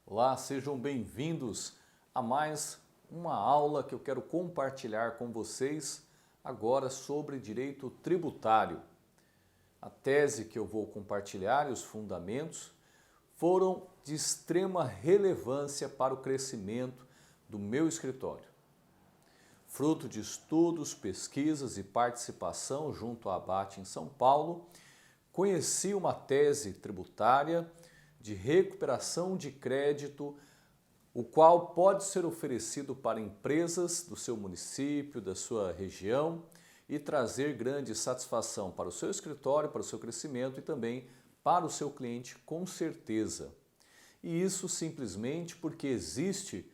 Olá, sejam bem-vindos a mais uma aula que eu quero compartilhar com vocês agora sobre direito tributário. A tese que eu vou compartilhar e os fundamentos foram de extrema relevância para o crescimento do meu escritório. Fruto de estudos, pesquisas e participação junto à ABAT em São Paulo, conheci uma tese tributária de recuperação de crédito, o qual pode ser oferecido para empresas do seu município, da sua região e trazer grande satisfação para o seu escritório, para o seu crescimento e também para o seu cliente, com certeza. E isso simplesmente porque existe,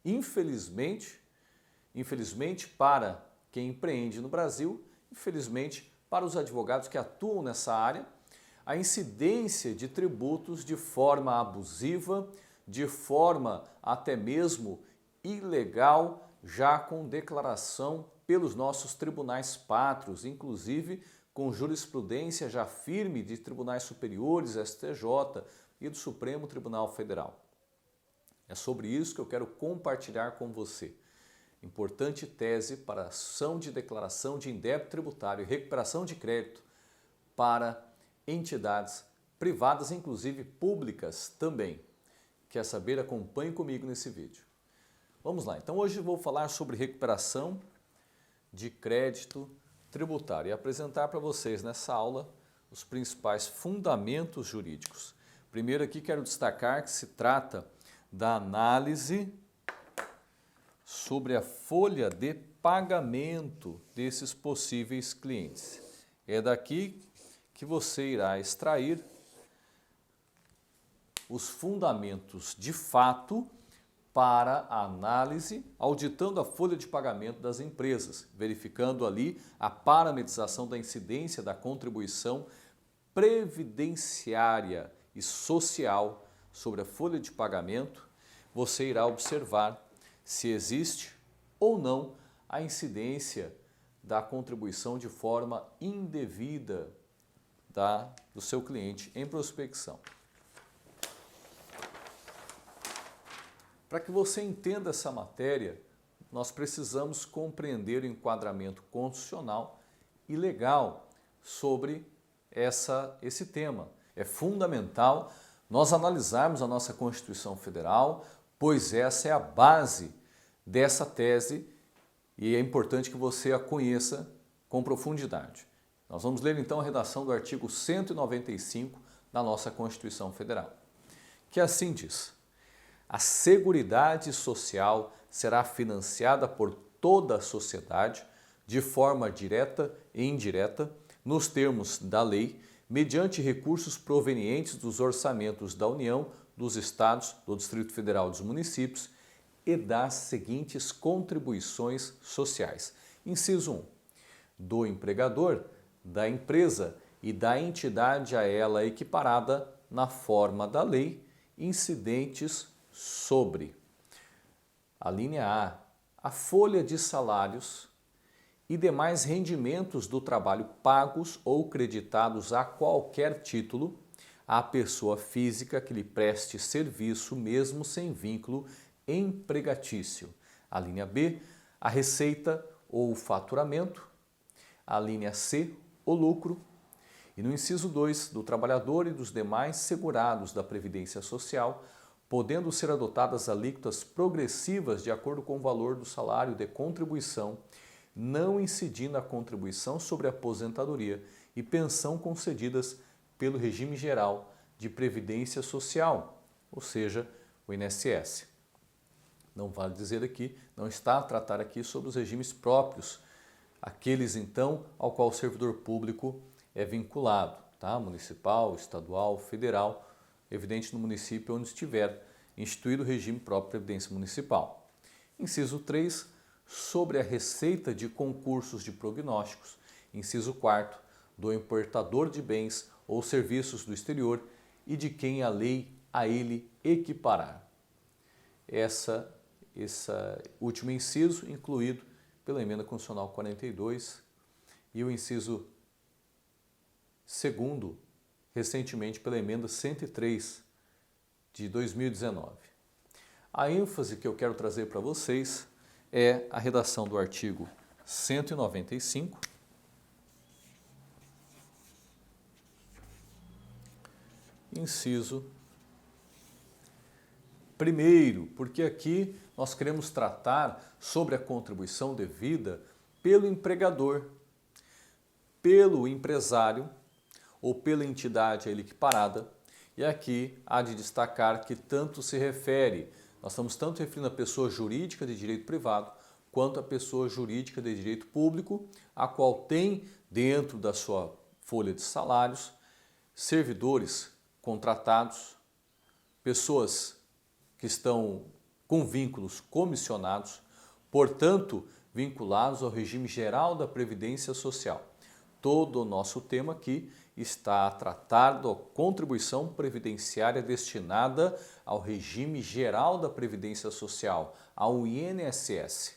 infelizmente para quem empreende no Brasil, infelizmente para os advogados que atuam nessa área, a incidência de tributos de forma abusiva, de forma até mesmo ilegal, já com declaração pelos nossos tribunais pátrios, inclusive com jurisprudência já firme de tribunais superiores, STJ e do Supremo Tribunal Federal. É sobre isso que eu quero compartilhar com você. Importante tese para ação de declaração de indébito tributário e recuperação de crédito para entidades privadas, inclusive públicas também. Quer saber? Acompanhe comigo nesse vídeo. Vamos lá, então hoje eu vou falar sobre recuperação de crédito tributário e apresentar para vocês nessa aula os principais fundamentos jurídicos. Primeiro aqui quero destacar que se trata da análise sobre a folha de pagamento desses possíveis clientes. É daqui que você irá extrair os fundamentos de fato para a análise, auditando a folha de pagamento das empresas, verificando ali a parametrização da incidência da contribuição previdenciária e social sobre a folha de pagamento. Você irá observar se existe ou não a incidência da contribuição de forma indevida do seu cliente em prospecção. Para que você entenda essa matéria, nós precisamos compreender o enquadramento constitucional e legal sobre esse tema. É fundamental nós analisarmos a nossa Constituição Federal, pois essa é a base dessa tese e é importante que você a conheça com profundidade. Nós vamos ler então a redação do artigo 195 da nossa Constituição Federal, que assim diz: a Seguridade Social será financiada por toda a sociedade, de forma direta e indireta, nos termos da lei, mediante recursos provenientes dos orçamentos da União, dos Estados, do Distrito Federal e dos municípios e das seguintes contribuições sociais. Inciso 1. Do empregador, da empresa e da entidade a ela equiparada na forma da lei, incidentes sobre a linha a folha de salários e demais rendimentos do trabalho pagos ou creditados a qualquer título à pessoa física que lhe preste serviço mesmo sem vínculo empregatício. A linha B, a receita ou o faturamento. A linha C, o lucro. E no inciso 2, do trabalhador e dos demais segurados da Previdência Social, podendo ser adotadas alíquotas progressivas de acordo com o valor do salário de contribuição, não incidindo a contribuição sobre a aposentadoria e pensão concedidas pelo regime geral de Previdência Social, ou seja, o INSS. Não vale dizer aqui, não está a tratar aqui sobre os regimes próprios, aqueles então ao qual o servidor público é vinculado, tá? Municipal, estadual, federal, evidente no município onde estiver instituído o regime próprio de previdência municipal. Inciso 3, sobre a receita de concursos de prognósticos. Inciso 4, do importador de bens ou serviços do exterior e de quem a lei a ele equiparar. Esse último inciso incluído pela Emenda Constitucional 42 e o inciso 2º, recentemente pela Emenda 103 de 2019. A ênfase que eu quero trazer para vocês é a redação do artigo 195, inciso 1º, porque aqui nós queremos tratar sobre a contribuição devida pelo empregador, pelo empresário ou pela entidade a ele equiparada. E aqui há de destacar que tanto se refere, nós estamos tanto referindo a pessoa jurídica de direito privado, quanto a pessoa jurídica de direito público, a qual tem dentro da sua folha de salários servidores contratados, pessoas que estão com vínculos comissionados, portanto, vinculados ao regime geral da Previdência Social. Todo o nosso tema aqui está a tratar da contribuição previdenciária destinada ao regime geral da Previdência Social, ao INSS.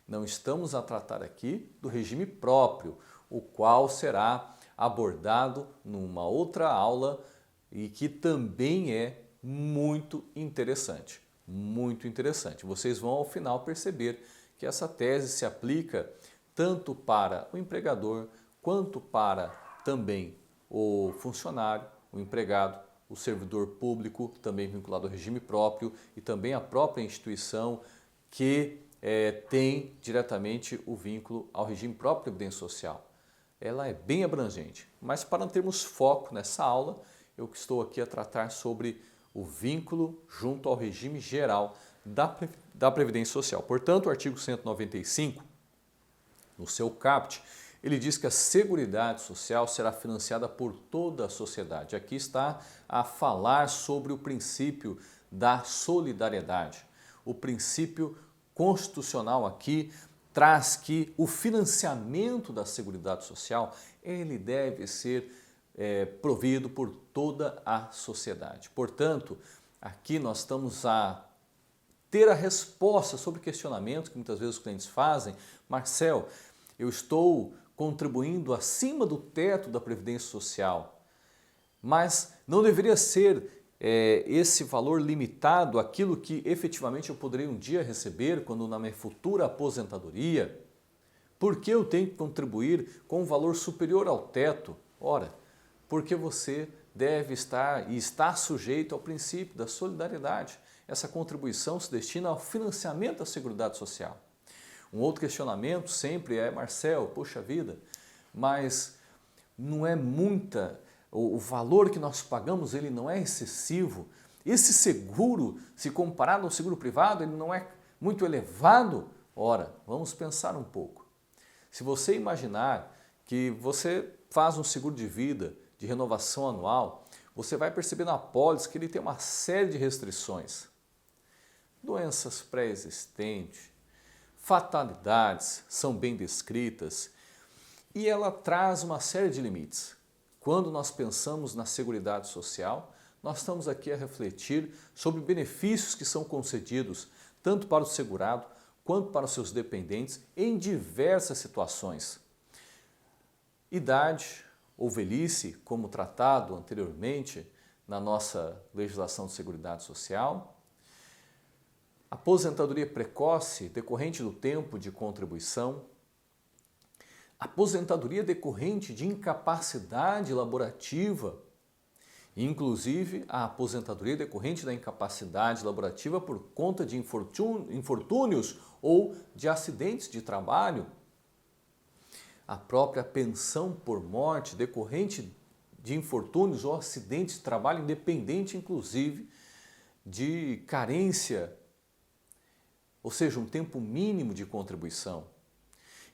Não estamos a tratar aqui do regime próprio, o qual será abordado numa outra aula e que também é muito interessante. Muito interessante. Vocês vão ao final perceber que essa tese se aplica tanto para o empregador quanto para também o funcionário, o empregado, o servidor público, também vinculado ao regime próprio, e também a própria instituição que tem diretamente o vínculo ao regime próprio da Previdência Social. Ela é bem abrangente, mas para não termos foco nessa aula, eu estou aqui a tratar sobre o vínculo junto ao regime geral da Previdência Social. Portanto, o artigo 195, no seu caput, ele diz que a Seguridade Social será financiada por toda a sociedade. Aqui está a falar sobre o princípio da solidariedade. O princípio constitucional aqui traz que o financiamento da Seguridade Social ele deve ser provido por toda a sociedade. Portanto, aqui nós estamos a ter a resposta sobre questionamentos que muitas vezes os clientes fazem. Marcel, eu estou contribuindo acima do teto da Previdência Social, mas não deveria ser esse valor limitado àquilo que efetivamente eu poderei um dia receber quando na minha futura aposentadoria? Por que eu tenho que contribuir com um valor superior ao teto? Ora, porque você deve estar e está sujeito ao princípio da solidariedade. Essa contribuição se destina ao financiamento da Seguridade Social. Um outro questionamento sempre é, Marcel, poxa vida, mas não é muita, o valor que nós pagamos ele não é excessivo. Esse seguro, se comparado ao seguro privado, ele não é muito elevado? Ora, vamos pensar um pouco. Se você imaginar que você faz um seguro de vida de renovação anual, você vai perceber na apólice que ele tem uma série de restrições. Doenças pré-existentes, fatalidades são bem descritas e ela traz uma série de limites. Quando nós pensamos na Seguridade Social, nós estamos aqui a refletir sobre benefícios que são concedidos tanto para o segurado quanto para os seus dependentes em diversas situações. Idade ou velhice, como tratado anteriormente na nossa legislação de Seguridade Social, aposentadoria precoce decorrente do tempo de contribuição, aposentadoria decorrente de incapacidade laborativa, inclusive a aposentadoria decorrente da incapacidade laborativa por conta de infortúnios ou de acidentes de trabalho, a própria pensão por morte decorrente de infortúnios ou acidentes de trabalho, independente inclusive de carência, ou seja, um tempo mínimo de contribuição.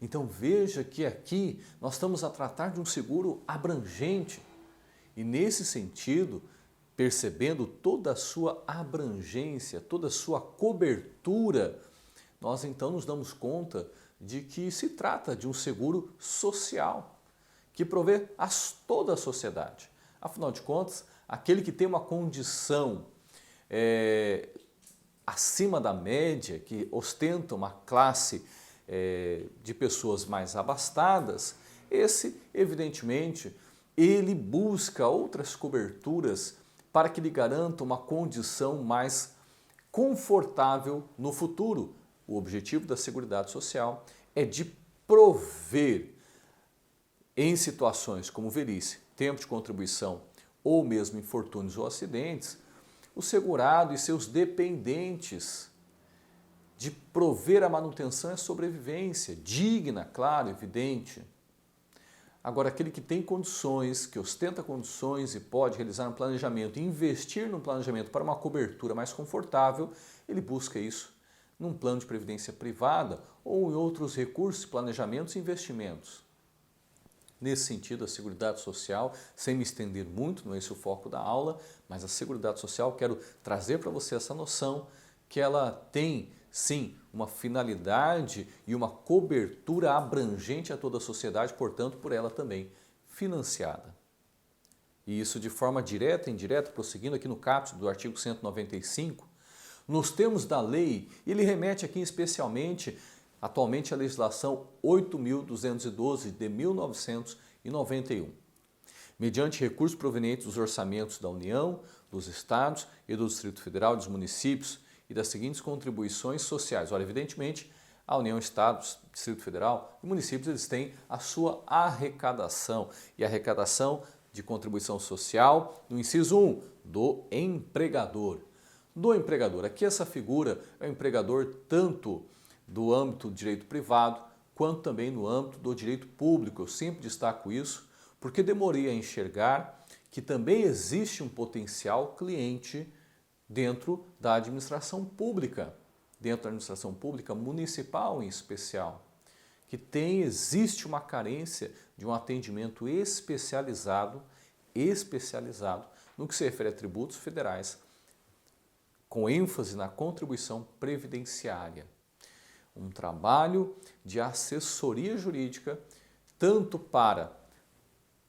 Então veja que aqui nós estamos a tratar de um seguro abrangente e nesse sentido, percebendo toda a sua abrangência, toda a sua cobertura, nós então nos damos conta de que se trata de um seguro social que provê a toda a sociedade. Afinal de contas, aquele que tem uma condição acima da média, que ostenta uma classe de pessoas mais abastadas, esse, evidentemente, ele busca outras coberturas para que lhe garanta uma condição mais confortável no futuro. O objetivo da Seguridade Social é de prover, em situações como velhice, tempo de contribuição ou mesmo infortúnios ou acidentes, o segurado e seus dependentes, de prover a manutenção e a sobrevivência, digna, claro, evidente. Agora, aquele que tem condições, que ostenta condições e pode realizar um planejamento e investir no planejamento para uma cobertura mais confortável, ele busca isso num plano de previdência privada ou em outros recursos, planejamentos e investimentos. Nesse sentido, a Seguridade Social, sem me estender muito, não é esse o foco da aula, mas a Seguridade Social, quero trazer para você essa noção que ela tem, sim, uma finalidade e uma cobertura abrangente a toda a sociedade, portanto, por ela também financiada. E isso de forma direta e indireta, prosseguindo aqui no caput do artigo 195, nos termos da lei, ele remete aqui especialmente atualmente a legislação 8.212 de 1991, mediante recursos provenientes dos orçamentos da União, dos Estados e do Distrito Federal, dos municípios e das seguintes contribuições sociais. Ora, evidentemente, a União, Estados, Distrito Federal e municípios eles têm a sua arrecadação e a arrecadação de contribuição social no inciso 1 do empregador. Do empregador, aqui essa figura é o empregador tanto do âmbito do direito privado, quanto também no âmbito do direito público. Eu sempre destaco isso, porque demorei a enxergar que também existe um potencial cliente dentro da administração pública municipal em especial, que existe uma carência de um atendimento especializado no que se refere a tributos federais, com ênfase na contribuição previdenciária. Um trabalho de assessoria jurídica, tanto para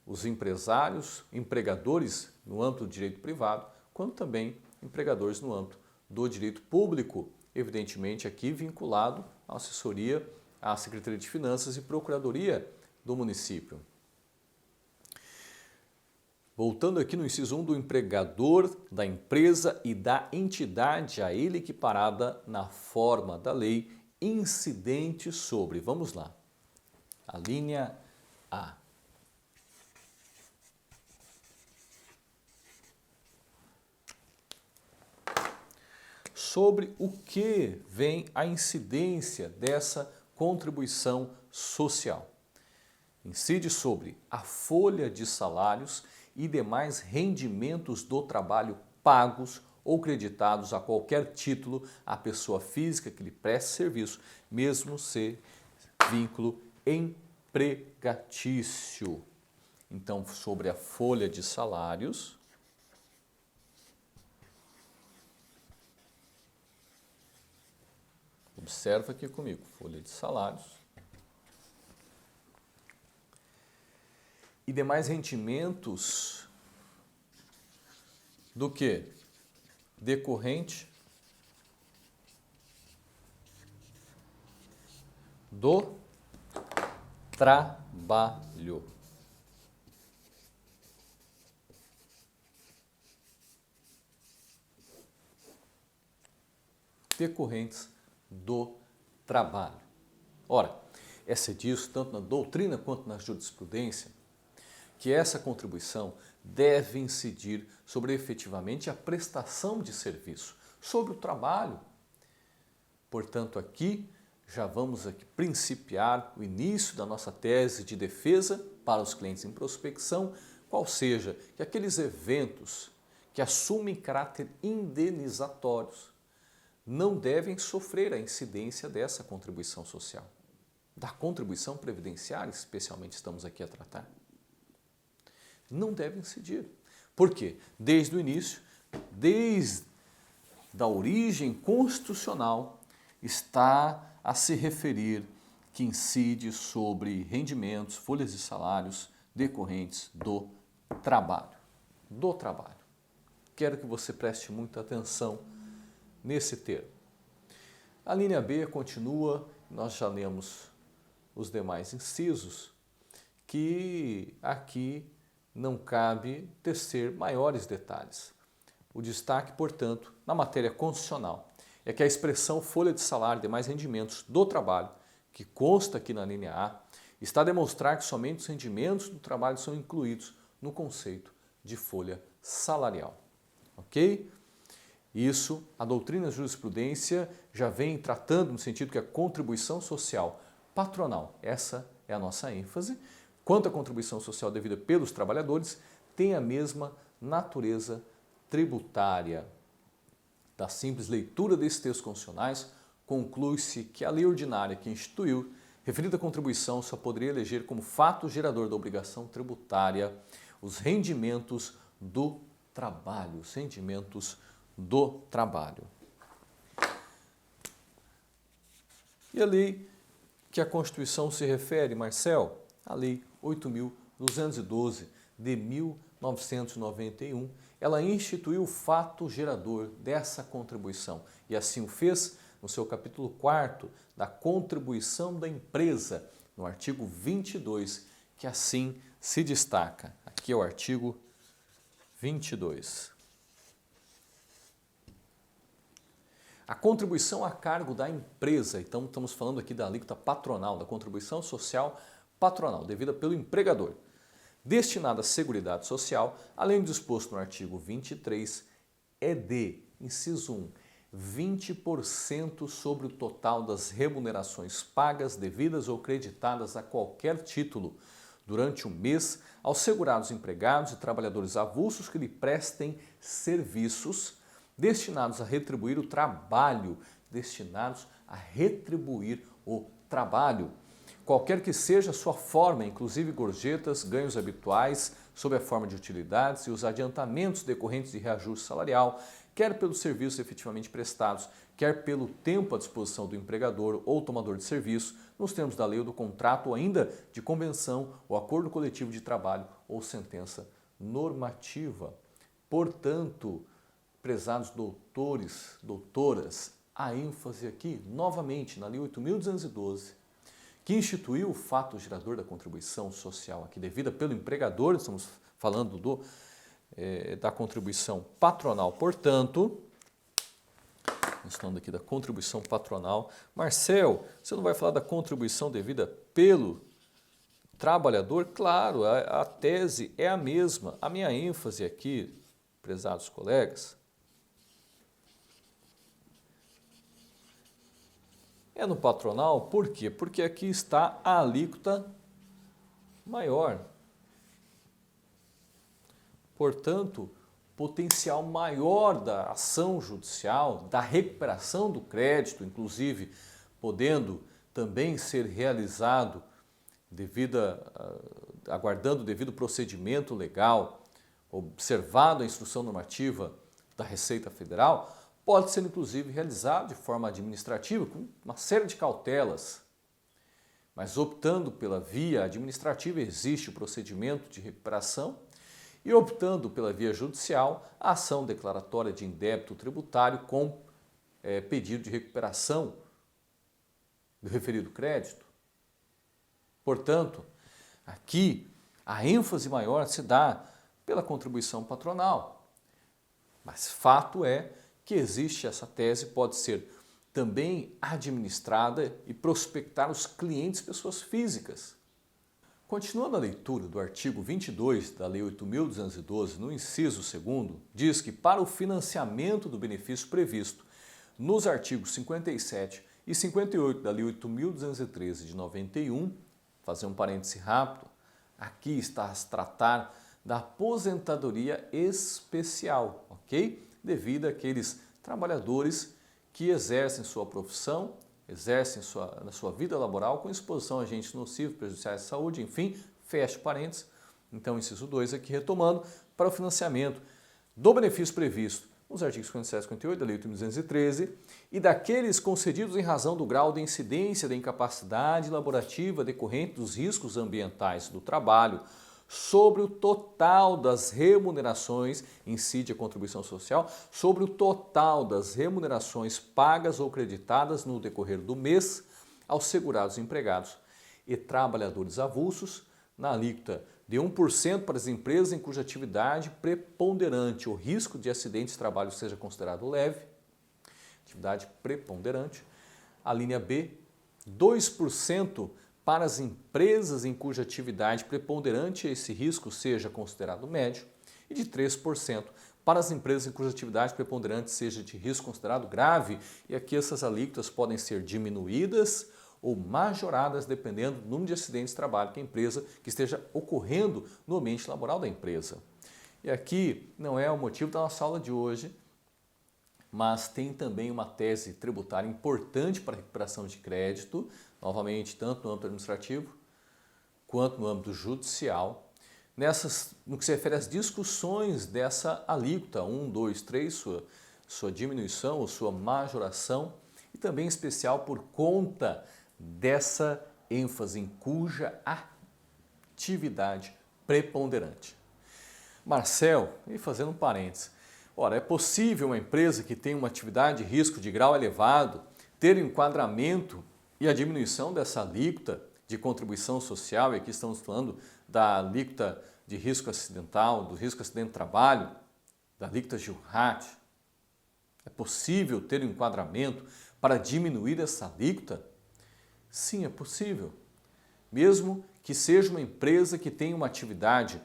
os empresários, empregadores no âmbito do direito privado, quanto também empregadores no âmbito do direito público, evidentemente aqui vinculado à assessoria à Secretaria de Finanças e Procuradoria do município. Voltando aqui no inciso 1 do empregador, da empresa e da entidade a ele equiparada na forma da lei, incidente sobre, vamos lá, a linha A. Sobre o que vem a incidência dessa contribuição social. Incide sobre a folha de salários e demais rendimentos do trabalho pagos ou creditados a qualquer título à pessoa física que lhe preste serviço, mesmo se vínculo empregatício. Então, sobre a folha de salários, observa aqui comigo, folha de salários e demais rendimentos do que? Decorrente do trabalho. Decorrentes do trabalho. Ora, é disso, tanto na doutrina quanto na jurisprudência, que essa contribuição deve incidir sobre efetivamente a prestação de serviço, sobre o trabalho. Portanto, aqui já vamos principiar o início da nossa tese de defesa para os clientes em prospecção, qual seja que aqueles eventos que assumem caráter indenizatórios não devem sofrer a incidência dessa contribuição social. Da contribuição previdenciária, especialmente, estamos aqui a tratar. Não devem incidir. Por quê? Desde o início, desde a origem constitucional, está a se referir que incide sobre rendimentos, folhas de salários decorrentes do trabalho. Do trabalho. Quero que você preste muita atenção nesse termo. A linha B continua, nós já lemos os demais incisos, que aqui não cabe tecer maiores detalhes. O destaque, portanto, na matéria constitucional é que a expressão folha de salário e demais rendimentos do trabalho, que consta aqui na linha A, está a demonstrar que somente os rendimentos do trabalho são incluídos no conceito de folha salarial. Ok? Isso, a doutrina e a jurisprudência já vem tratando no sentido que a contribuição social patronal, essa é a nossa ênfase, quanto à contribuição social devida pelos trabalhadores, tem a mesma natureza tributária. Da simples leitura desses textos constitucionais, conclui-se que a lei ordinária que instituiu referida contribuição só poderia eleger como fato gerador da obrigação tributária os rendimentos do trabalho, os rendimentos do trabalho. E a lei que a Constituição se refere, Marcel? A Lei 8.212 de 1991, ela instituiu o fato gerador dessa contribuição e assim o fez no seu capítulo 4º da contribuição da empresa, no artigo 22, que assim se destaca. Aqui é o artigo 22. A contribuição a cargo da empresa, então estamos falando aqui da alíquota patronal, da contribuição social patronal, devida pelo empregador, destinada à Seguridade Social, além do disposto no artigo 23, é de, inciso 1, 20% sobre o total das remunerações pagas, devidas ou creditadas a qualquer título durante o mês aos segurados empregados e trabalhadores avulsos que lhe prestem serviços destinados a retribuir o trabalho, qualquer que seja a sua forma, inclusive gorjetas, ganhos habituais, sob a forma de utilidades e os adiantamentos decorrentes de reajuste salarial, quer pelos serviços efetivamente prestados, quer pelo tempo à disposição do empregador ou tomador de serviço, nos termos da lei ou do contrato, ou ainda de convenção ou acordo coletivo de trabalho ou sentença normativa. Portanto, prezados doutores, doutoras, a ênfase aqui, novamente, na Lei 8.212, que instituiu o fato gerador da contribuição social aqui devida pelo empregador, estamos falando da contribuição patronal, portanto, estamos falando aqui da contribuição patronal. Marcel, você não vai falar da contribuição devida pelo trabalhador? Claro, a tese é a mesma. A minha ênfase aqui, prezados colegas, é no patronal. Por quê? Porque aqui está a alíquota maior. Portanto, potencial maior da ação judicial, da recuperação do crédito, inclusive podendo também ser realizado aguardando o devido procedimento legal, observado a instrução normativa da Receita Federal, pode ser inclusive realizado de forma administrativa, com uma série de cautelas. Mas optando pela via administrativa, existe o procedimento de recuperação, e optando pela via judicial, a ação declaratória de indébito tributário com pedido de recuperação do referido crédito. Portanto, aqui a ênfase maior se dá pela contribuição patronal. Mas fato é que existe essa tese, pode ser também administrada e prospectar os clientes pessoas físicas. Continuando a leitura do artigo 22 da Lei 8.212, no inciso 2º, diz que para o financiamento do benefício previsto nos artigos 57 e 58 da Lei 8.213 de 91, fazer um parêntese rápido, aqui está a se tratar da aposentadoria especial, ok? Devido àqueles trabalhadores que exercem sua profissão, exercem na sua vida laboral com exposição a agentes nocivos, prejudiciais à saúde, enfim, fecha parênteses. Então, inciso 2 aqui retomando, para o financiamento do benefício previsto nos artigos 57 e 58 da Lei 8.213 e daqueles concedidos em razão do grau de incidência da incapacidade laborativa decorrente dos riscos ambientais do trabalho sobre o total das remunerações, incide a contribuição social, sobre o total das remunerações pagas ou creditadas no decorrer do mês aos segurados empregados e trabalhadores avulsos na alíquota de 1% para as empresas em cuja atividade preponderante o risco de acidente de trabalho seja considerado leve, atividade preponderante. A linha B, 2% para as empresas em cuja atividade preponderante esse risco seja considerado médio e de 3% para as empresas em cuja atividade preponderante seja de risco considerado grave. E aqui essas alíquotas podem ser diminuídas ou majoradas dependendo do número de acidentes de trabalho que a empresa que esteja ocorrendo no ambiente laboral da empresa. E aqui não é o motivo da nossa aula de hoje, mas tem também uma tese tributária importante para a recuperação de crédito, novamente tanto no âmbito administrativo quanto no âmbito judicial, no que se refere às discussões dessa alíquota 1, 2, 3, sua diminuição ou sua majoração, e também em especial por conta dessa ênfase em cuja atividade preponderante. Marcel, e fazendo um parênteses, ora, é possível uma empresa que tem uma atividade de risco de grau elevado ter o enquadramento e a diminuição dessa alíquota de contribuição social, e aqui estamos falando da alíquota de risco acidental, do risco acidente de trabalho, da alíquota GILRAT. É possível ter um enquadramento para diminuir essa alíquota? Sim, é possível. Mesmo que seja uma empresa que tenha uma atividade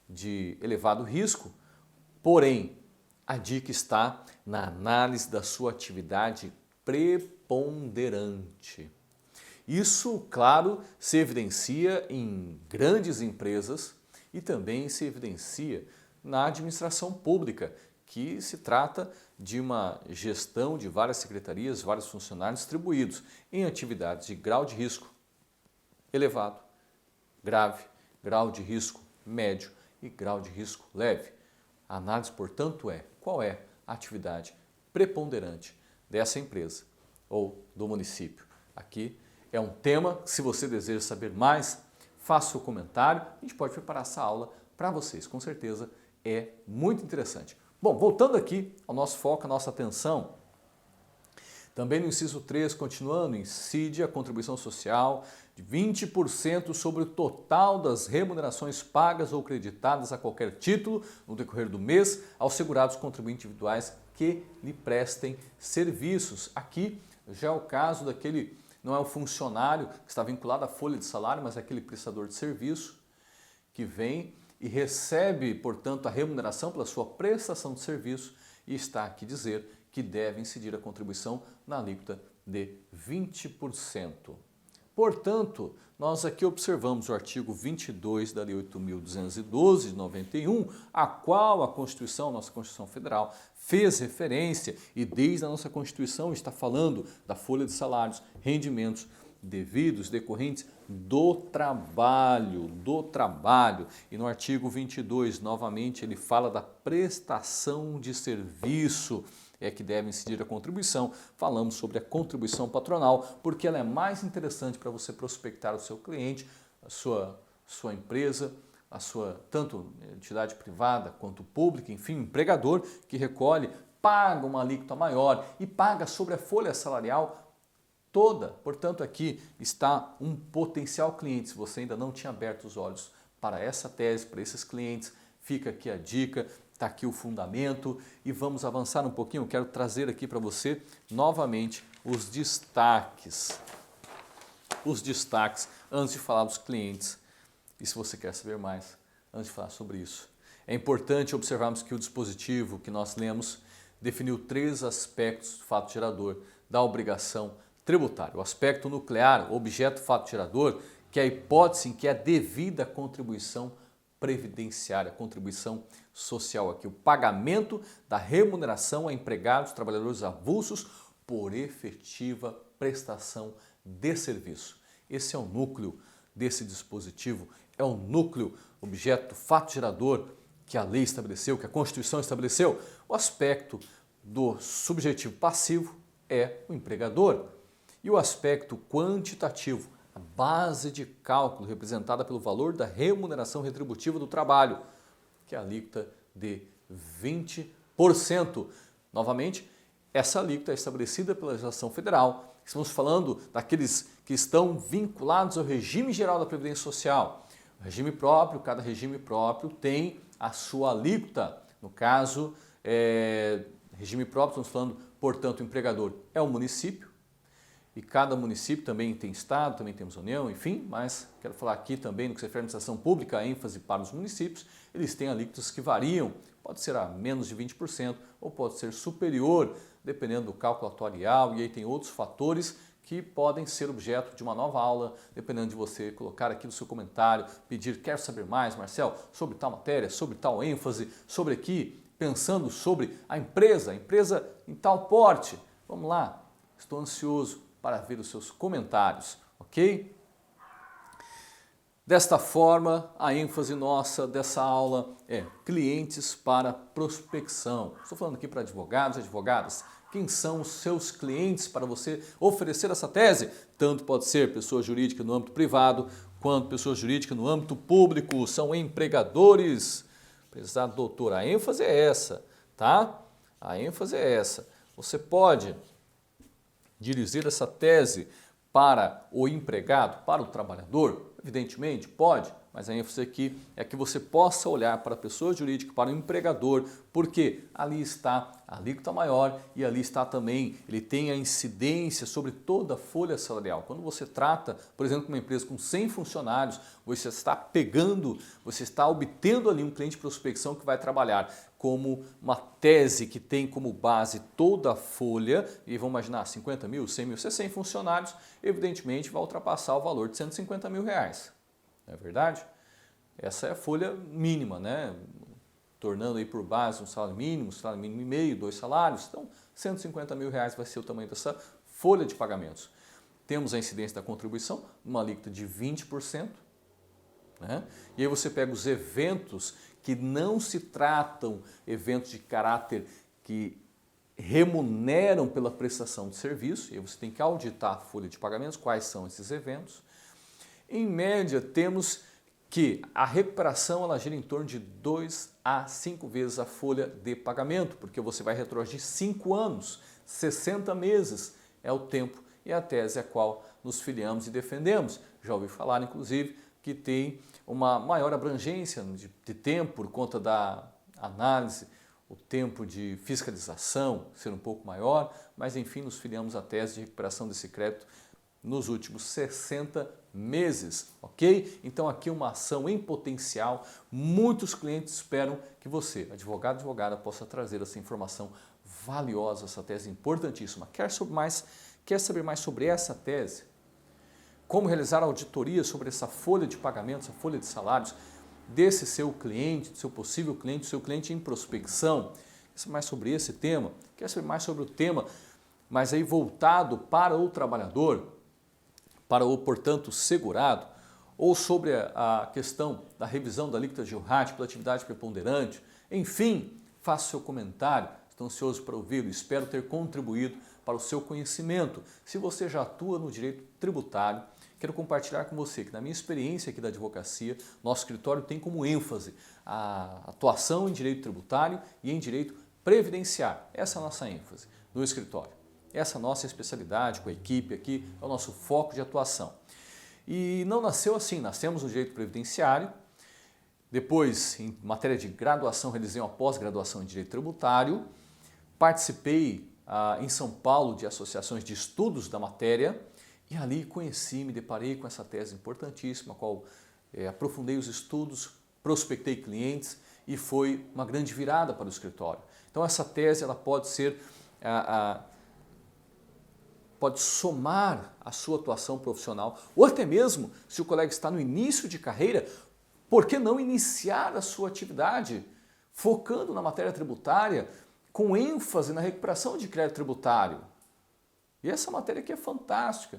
de elevado risco, porém, a dica está na análise da sua atividade preponderante. Isso, claro, se evidencia em grandes empresas e também se evidencia na administração pública, que se trata de uma gestão de várias secretarias, vários funcionários distribuídos em atividades de grau de risco elevado, grave, grau de risco médio e grau de risco leve. A análise, portanto, é qual é a atividade preponderante dessa empresa ou do município. Aqui é um tema, se você deseja saber mais, faça o comentário, a gente pode preparar essa aula para vocês, com certeza é muito interessante. Bom, voltando aqui ao nosso foco, a nossa atenção, também no inciso 3, continuando, incide a contribuição social de 20% sobre o total das remunerações pagas ou creditadas a qualquer título no decorrer do mês aos segurados contribuintes individuais que lhe prestem serviços. Aqui já é o caso daquele, não é o funcionário que está vinculado à folha de salário, mas é aquele prestador de serviço que vem e recebe, portanto, a remuneração pela sua prestação de serviço, e está aqui dizer que deve incidir a contribuição na alíquota de 20%. Portanto, nós aqui observamos o artigo 22 da Lei 8.212 de 91, a qual a Constituição, nossa Constituição Federal, fez referência, e desde a nossa Constituição está falando da folha de salários, rendimentos devidos, decorrentes do trabalho. E no artigo 22, novamente, ele fala da prestação de serviço, é que deve incidir a contribuição. Falamos sobre a contribuição patronal, porque ela é mais interessante para você prospectar o seu cliente, a sua empresa, a sua tanto entidade privada quanto pública, enfim, empregador que recolhe, paga uma alíquota maior e paga sobre a folha salarial toda. Portanto, aqui está um potencial cliente. Se você ainda não tinha aberto os olhos para essa tese, para esses clientes, fica aqui a dica, está aqui o fundamento, e vamos avançar um pouquinho. Eu quero trazer aqui para você novamente os destaques. Os destaques antes de falar dos clientes. E se você quer saber mais, antes de falar sobre isso, é importante observarmos que o dispositivo que nós lemos definiu 3 aspectos do fato gerador da obrigação tributária. O aspecto nuclear, o objeto fato gerador, que é a hipótese em que é devida a contribuição previdenciária, contribuição social aqui, o pagamento da remuneração a empregados, trabalhadores avulsos por efetiva prestação de serviço. Esse é o núcleo desse dispositivo, é o núcleo, objeto fato gerador que a lei estabeleceu, que a Constituição estabeleceu. O aspecto do subjetivo passivo é o empregador. E o aspecto quantitativo, a base de cálculo representada pelo valor da remuneração retributiva do trabalho, que é a alíquota de 20%. Novamente, essa alíquota é estabelecida pela legislação federal. Estamos falando daqueles que estão vinculados ao regime geral da Previdência Social. Regime próprio, cada regime próprio tem a sua alíquota. No caso, regime próprio, estamos falando, portanto, o empregador é o município, e cada município também tem estado, também temos união, enfim, mas quero falar aqui também no que se refere à administração pública, a ênfase para os municípios, eles têm alíquotas que variam, pode ser a menos de 20% ou pode ser superior, dependendo do cálculo atuarial, e aí tem outros fatores que podem ser objeto de uma nova aula, dependendo de você colocar aqui no seu comentário, pedir, quer saber mais, Marcel, sobre tal matéria, sobre tal ênfase, sobre aqui, pensando sobre a empresa em tal porte. Vamos lá, estou ansioso para ver os seus comentários, ok? Desta forma, a ênfase nossa dessa aula é clientes para prospecção. Estou falando aqui para advogados e advogadas. Quem são os seus clientes para você oferecer essa tese? Tanto pode ser pessoa jurídica no âmbito privado, quanto pessoa jurídica no âmbito público. São empregadores. Prezado doutor, a ênfase é essa, tá? A ênfase é essa. Você pode dirigir essa tese para o empregado, para o trabalhador? Evidentemente, pode, mas a ênfase aqui é que você possa olhar para a pessoa jurídica, para o empregador, porque ali está a alíquota maior e ali está também, ele tem a incidência sobre toda a folha salarial. Quando você trata, por exemplo, uma empresa com 100 funcionários, você está pegando, você está obtendo ali um cliente de prospecção que vai trabalhar como uma tese que tem como base toda a folha, e vamos imaginar 50 mil, 100 mil, 100 funcionários, evidentemente vai ultrapassar o valor de 150 mil reais. Não é verdade? Essa é a folha mínima, né? Tornando aí por base um salário mínimo e meio, 2 salários, então 150 mil reais vai ser o tamanho dessa folha de pagamentos. Temos a incidência da contribuição, uma alíquota de 20%, né? E aí você pega os eventos que não se tratam eventos de caráter que remuneram pela prestação de serviço, e aí você tem que auditar a folha de pagamentos, quais são esses eventos. Em média, temos que a recuperação ela gira em torno de 2 a 5 vezes a folha de pagamento, porque você vai retroagir 5 anos, 60 meses é o tempo e a tese a qual nos filiamos e defendemos. Já ouvi falar, inclusive, que tem uma maior abrangência de tempo por conta da análise, o tempo de fiscalização ser um pouco maior, mas enfim, nos filiamos à tese de recuperação desse crédito nos últimos 60 meses, ok? Então aqui uma ação em potencial, muitos clientes esperam que você, advogado, advogada, possa trazer essa informação valiosa, essa tese importantíssima. Quer saber mais sobre essa tese? Como realizar auditoria sobre essa folha de pagamentos, essa folha de salários desse seu cliente, do seu possível cliente, do seu cliente em prospecção? Quer saber mais sobre esse tema? Quer saber mais sobre o tema, mas aí voltado para o trabalhador, para o, portanto, segurado, ou sobre a questão da revisão da alíquota GILRAT pela atividade preponderante? Enfim, faça seu comentário, estou ansioso para ouvi-lo, espero ter contribuído para o seu conhecimento. Se você já atua no direito tributário, quero compartilhar com você que na minha experiência aqui da advocacia, nosso escritório tem como ênfase a atuação em direito tributário e em direito previdenciário. Essa é a nossa ênfase do escritório. Essa é a nossa especialidade com a equipe aqui, é o nosso foco de atuação. E não nasceu assim, nascemos no direito previdenciário, depois em matéria de graduação realizei uma pós-graduação em direito tributário, participei em São Paulo de associações de estudos da matéria e ali me deparei com essa tese importantíssima, a qual aprofundei os estudos, prospectei clientes e foi uma grande virada para o escritório. Então essa tese ela pode ser pode somar a sua atuação profissional, ou até mesmo, se o colega está no início de carreira, por que não iniciar a sua atividade focando na matéria tributária, com ênfase na recuperação de crédito tributário? E essa matéria aqui é fantástica.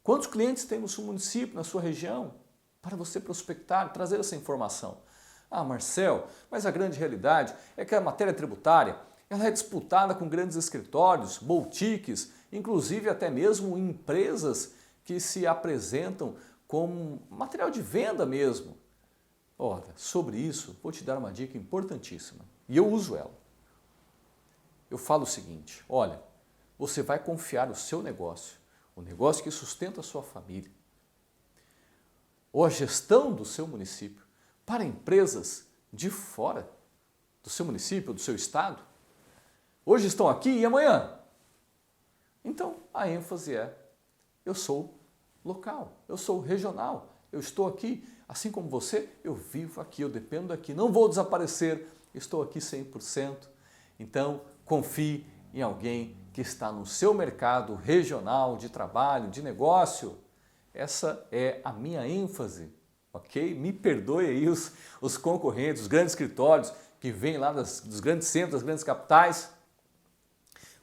Quantos clientes tem no seu município, na sua região, para você prospectar, trazer essa informação? Ah, Marcel, mas a grande realidade é que a matéria tributária ela é disputada com grandes escritórios, boutiques, inclusive até mesmo empresas que se apresentam como material de venda mesmo. Olha, sobre isso, vou te dar uma dica importantíssima e eu uso ela. Eu falo o seguinte, olha, você vai confiar o seu negócio, o negócio que sustenta a sua família, ou a gestão do seu município para empresas de fora do seu município, do seu estado? Hoje estão aqui e amanhã? Então, a ênfase é: eu sou local, eu sou regional, eu estou aqui, assim como você, eu vivo aqui, eu dependo aqui, não vou desaparecer, estou aqui 100%. Então, confie em alguém que está no seu mercado regional de trabalho, de negócio. Essa é a minha ênfase, ok? Me perdoe aí os concorrentes, os grandes escritórios que vêm lá dos grandes centros, das grandes capitais,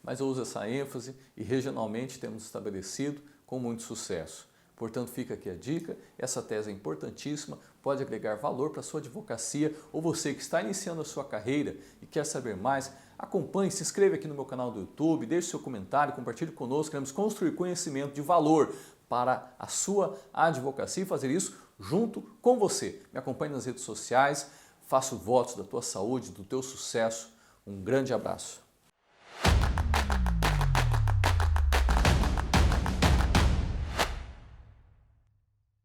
mas eu uso essa ênfase e regionalmente temos estabelecido com muito sucesso. Portanto, fica aqui a dica, essa tese é importantíssima, pode agregar valor para a sua advocacia, ou você que está iniciando a sua carreira e quer saber mais, acompanhe, se inscreva aqui no meu canal do YouTube, deixe seu comentário, compartilhe conosco, queremos construir conhecimento de valor para a sua advocacia e fazer isso junto com você. Me acompanhe nas redes sociais, faço votos da tua saúde, do teu sucesso. Um grande abraço.